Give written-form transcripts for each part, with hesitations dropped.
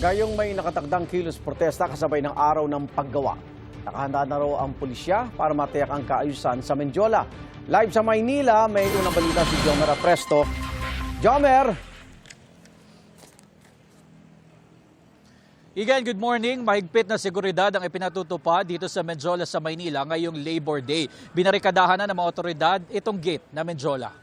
Gayong may nakatakdang kilos protesta kasabay ng araw ng paggawa. Nakahanda na raw ang pulisya para matiyak ang kaayusan sa Mendiola. Live sa Maynila, may unang balita si Jomer Apresto. Jomer! Igan, good morning. Mahigpit na seguridad ang ipinatutupad dito sa Mendiola sa Maynila ngayong Labor Day. Binarikadahan na ng mga otoridad itong gate na Mendiola.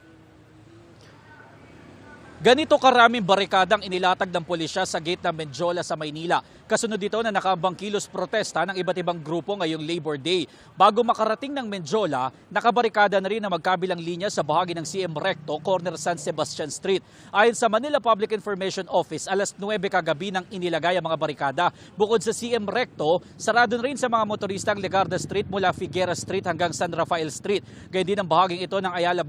Ganito karaming barikadang inilatag ng pulisya sa gate ng Mendiola sa Maynila. Kasunod dito na nakaambang kilos protesta ng iba't ibang grupo ngayong Labor Day. Bago makarating ng Mendiola, nakabarikada na rin ang magkabilang linya sa bahagi ng CM Recto, corner San Sebastian Street. Ayon sa Manila Public Information Office, alas 9 kagabi nang inilagay ang mga barikada. Bukod sa CM Recto, sarado na rin sa mga motorista ang Legarda Street mula Figueras Street hanggang San Rafael Street. Gayun din ang bahaging ito ng Ayala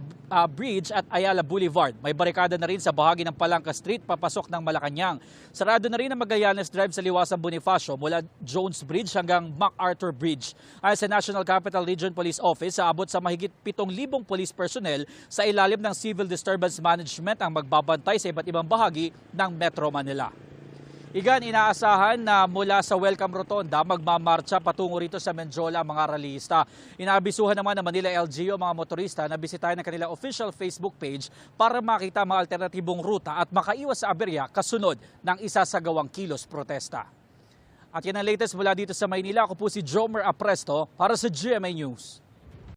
Bridge at Ayala Boulevard. May barikada na rin sa bahagi ng Palangka Street papasok ng Malacanang. Sarado na rin ang Magallanes Drive sa Liwasang Bonifacio mula Jones Bridge hanggang MacArthur Bridge. Ayon sa National Capital Region Police Office, aabot sa mahigit 7,000 police personnel sa ilalim ng Civil Disturbance Management ang magbabantay sa iba't ibang bahagi ng Metro Manila. Igan, inaasahan na mula sa Welcome Rotonda, magmamarcha patungo rito sa Mendiola ang mga rallyista. Inaabisuhan naman ng Manila LGU ang mga motorista na bisitahin ang kanilang official Facebook page para makita mga alternatibong ruta at makaiwas sa aberya kasunod ng isasagawang kilos protesta. At yan ang latest mula dito sa Maynila. Ako po si Jomer Apresto para sa GMA News.